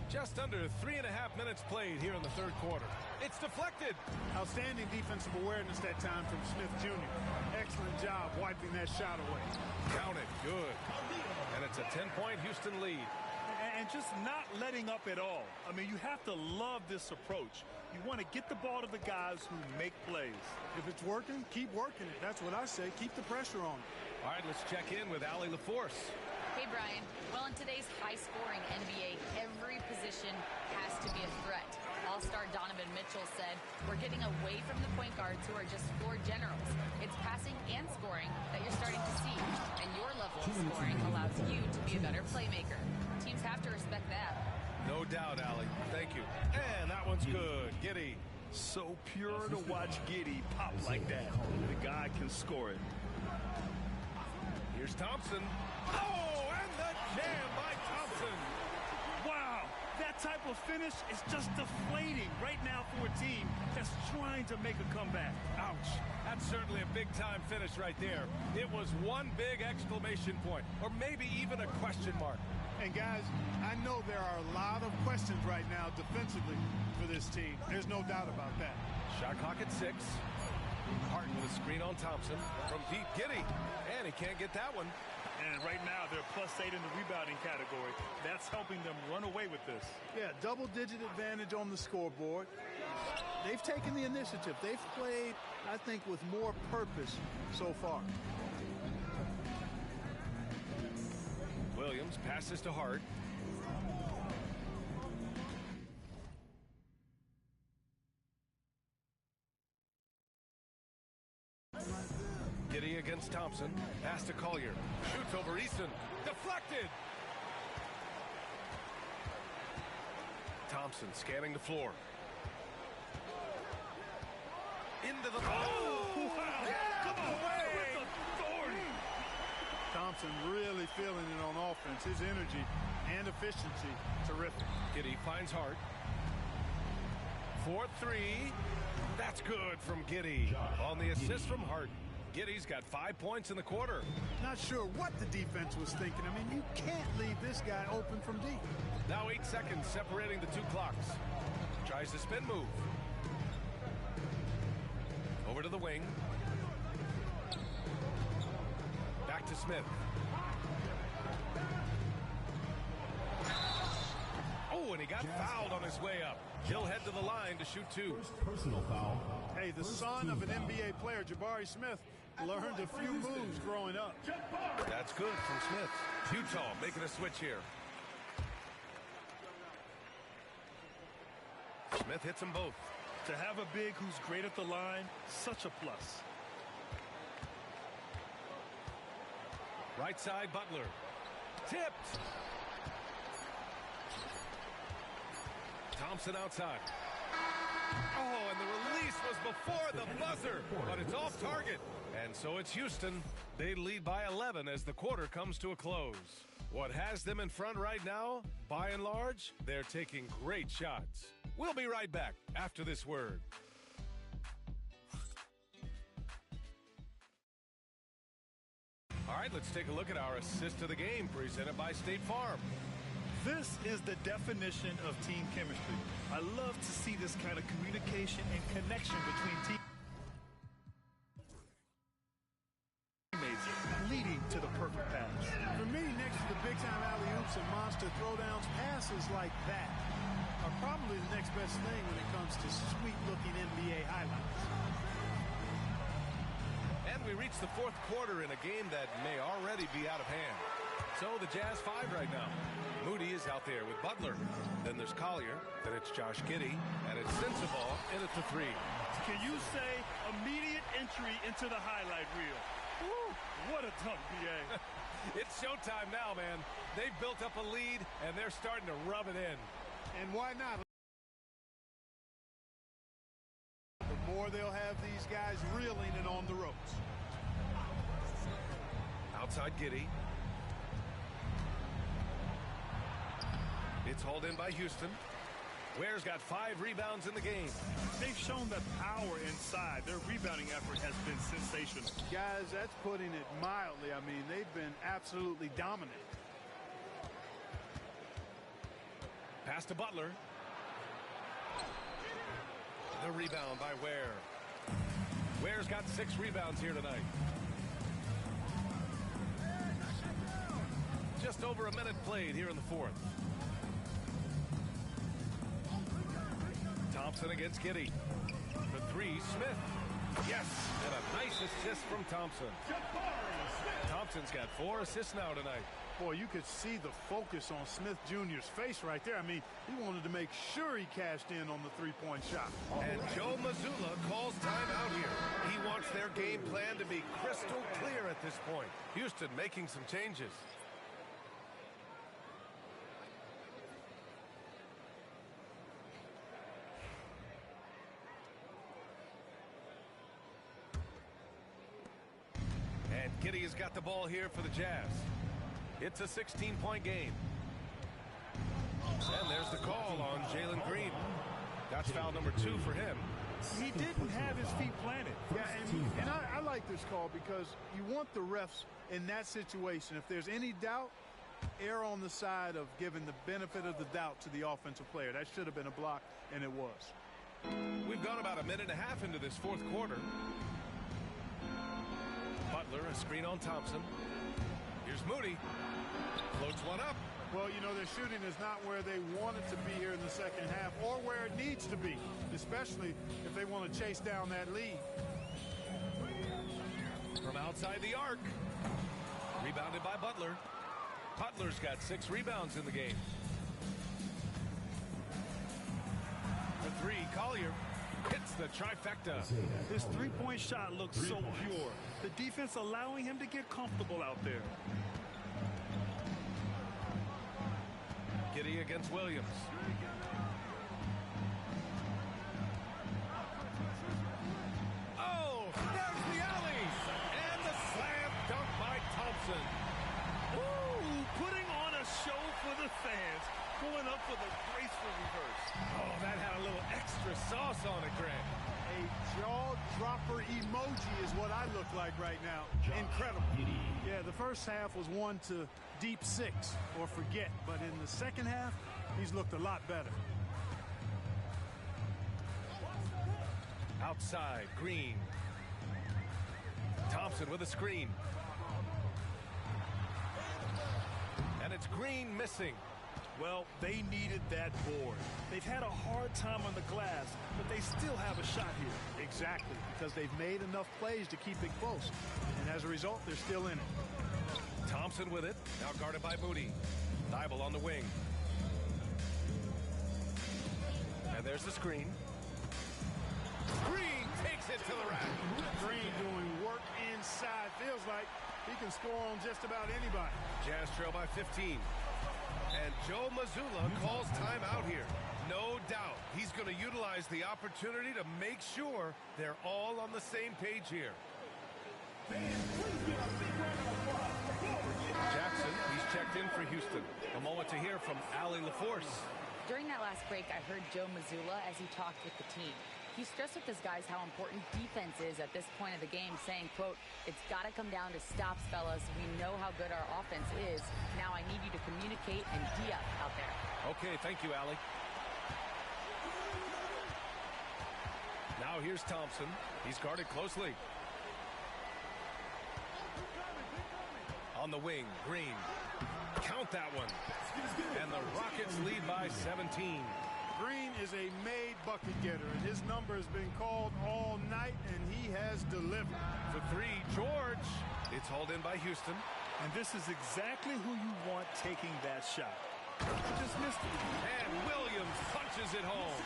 Just under 3.5 minutes played here in the third quarter. It's deflected. Outstanding defensive awareness that time from Smith Jr. Excellent job wiping that shot away. Counted. Good. And it's a 10-point Houston lead. And just not letting up at all. I mean, you have to love this approach. You want to get the ball to the guys who make plays. If it's working, keep working it. That's what I say. Keep the pressure on. All right, let's check in with Allie LaForce. Hey, Brian. Well, in today's high-scoring NBA, every position has to be a threat. All-star Donovan Mitchell said, "We're getting away from the point guards who are just floor generals. It's passing and scoring that you're starting to see, and your level of scoring allows you to be a better playmaker. Teams have to respect that." No doubt, Allie. Thank you. And that one's good. Giddey. So pure to watch Giddey pop like that. The guy can score it. Here's Thompson. Oh, and the jam by Thompson. Wow, that type of finish is just deflating right now for a team that's trying to make a comeback. Ouch. That's certainly a big-time finish right there. It was one big exclamation point, or maybe even a question mark. And, guys, I know there are a lot of questions right now defensively for this team. There's no doubt about that. Shot clock at 6. Hart with a screen on Thompson. From deep, Giddey. And he can't get that one. And right now, they're +8 in the rebounding category. That's helping them run away with this. Yeah, double-digit advantage on the scoreboard. They've taken the initiative. They've played, I think, with more purpose so far. Williams passes to Hart. Giddey against Thompson. Pass to Collier. Shoots over Easton. Deflected! Thompson scanning the floor. Into the... Oh! Wow. Yeah, Come on, away! with authority. Thompson really feeling it on offense. His energy and efficiency, terrific. Giddey finds Hart. 4-3. That's good from Giddey. On the assist from Hart. Giddey's got 5 points in the quarter. Not sure what the defense was thinking. I mean, you can't leave this guy open from deep. Now 8 seconds separating the two clocks. Tries the spin move. Over to the wing. Back to Smith. Oh, and he got fouled on his way up. He'll head to the line to shoot 2. Personal foul. Hey, the son of an NBA player, Jabari Smith, learned a few moves growing up. That's good from Smith. Utah making a switch here. Smith hits them both. To have a big who's great at the line, such a plus. Right side, Butler. Tipped. Thompson outside. Oh, and the release was before the buzzer, but it's off target. And so it's Houston. They lead by 11 as the quarter comes to a close. What has them in front right now, by and large, they're taking great shots. We'll be right back after this word. All right, let's take a look at our assist of the game presented by State Farm. This is the definition of team chemistry. I love to see this kind of communication and connection between teammates, leading to the perfect pass. For me, next to the big-time alley-oops and monster throwdowns, passes like that are probably the next best thing when it comes to sweet-looking NBA highlights. And we reach the fourth quarter in a game that may already be out of hand. So the Jazz 5 right now. Moody is out there with Butler. Then there's Collier. Then it's Josh Giddey. And it's Sensabaugh in at the 3. Can you say immediate entry into the highlight reel? Woo, what a dunk, B.A. It's showtime now, man. They've built up a lead, and they're starting to rub it in. And why not? The more they'll have these guys reeling and on the ropes. Outside Giddey. It's hauled in by Houston. Ware's got 5 rebounds in the game. They've shown the power inside. Their rebounding effort has been sensational. Guys, that's putting it mildly. I mean, they've been absolutely dominant. Pass to Butler. The rebound by Ware. Ware's got 6 rebounds here tonight. Just over a minute played here in the fourth. Thompson against Giddey. For 3, Smith. Yes, and a nice assist from Thompson. Thompson's got 4 assists now tonight. Boy, you could see the focus on Smith Jr.'s face right there. I mean, he wanted to make sure he cashed in on the three-point shot. And Joe Mazzulla calls timeout here. He wants their game plan to be crystal clear at this point. Houston making some changes. And Giddey has got the ball here for the Jazz. It's a 16-point game. And there's the call on Jalen Green. That's foul number 2 for him. He didn't have his feet planted. Yeah, and I like this call because you want the refs in that situation. If there's any doubt, err on the side of giving the benefit of the doubt to the offensive player. That should have been a block, and it was. We've gone about a minute and a half into this fourth quarter. Butler, a screen on Thompson. Here's Moody. Floats one up. Well, you know, their shooting is not where they want it to be here in the second half or where it needs to be, especially if they want to chase down that lead. From outside the arc. Rebounded by Butler. Butler's got 6 rebounds in the game. For 3, Collier hits the trifecta. His three-point shot looks so pure. The defense allowing him to get comfortable out there. Giddey against Williams. Oh, there's the alley. And the slam dunk by Thompson. Ooh, putting on a show for the fans. Going up for the graceful reverse. Oh, that had a little extra sauce on it, Grant. A jaw-dropper emoji is what I look like right now. Incredible. Yeah, the first half was 1 to deep 6 or forget. But in the second half, he's looked a lot better. Outside, Green. Thompson with a screen. And it's Green missing. Well, they needed that board. They've had a hard time on the glass, but they still have a shot here. Exactly, because they've made enough plays to keep it close. And as a result, they're still in it. Thompson with it, now guarded by Moody. Thibault on the wing. And there's the screen. Green takes it to the rack. Green doing work inside. Feels like he can score on just about anybody. Jazz trail by 15. And Joe Mazzulla calls timeout here. No doubt he's going to utilize the opportunity to make sure they're all on the same page here. Jackson, he's checked in for Houston. A moment to hear from Allie LaForce. During that last break, I heard Joe Mazzulla as he talked with the team. He stressed with his guys how important defense is at this point of the game, saying, quote, "It's got to come down to stops, fellas. We know how good our offense is. Now I need you to communicate and D-up out there." Okay, thank you, Allie. Now here's Thompson. He's guarded closely. On the wing, Green. Count that one. And the Rockets lead by 17. Green is a made bucket getter, and his number has been called all night, and he has delivered. For 3, George. It's hauled in by Houston. And this is exactly who you want taking that shot. He just missed it. And Williams punches it home.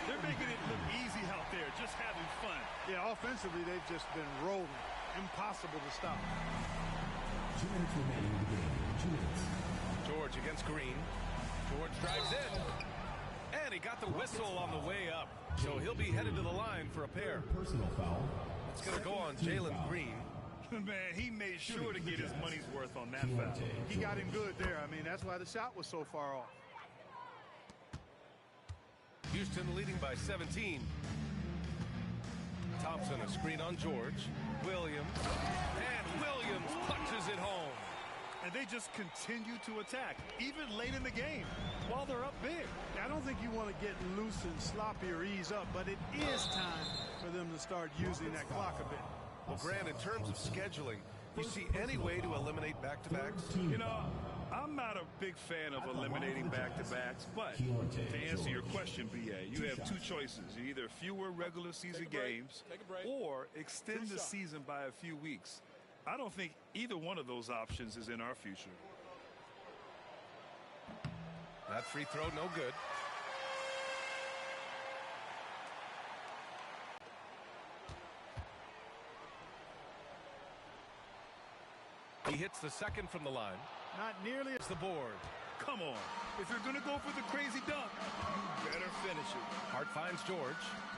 They're making it look easy out there, just having fun. Yeah, offensively, they've just been rolling. Impossible to stop. 2 minutes remaining in the game. 2 minutes. George against Green. George drives in. And he got the whistle on the way up. So he'll be headed to the line for a pair. Personal foul. It's going to go on Jalen Green. Man, he made sure to get his money's worth on that foul. He got him good there. I mean, that's why the shot was so far off. Houston leading by 17. Thompson, a screen on George. Williams. And Williams punches it home. And they just continue to attack, even late in the game, while they're up big. I don't think you want to get loose and sloppy or ease up, but it is time for them to start using that clock a bit. Well, Grant, in terms of scheduling, you see any way to eliminate back-to-backs? You know, I'm not a big fan of eliminating back-to-backs, but to answer your question, B.A., you have two choices. Either fewer regular season games or extend the season by a few weeks. I don't think either one of those options is in our future. That free throw, no good. He hits the second from the line. Not nearly It's the board. Come on. If you're going to go for the crazy dunk, you better finish it. Hart finds George.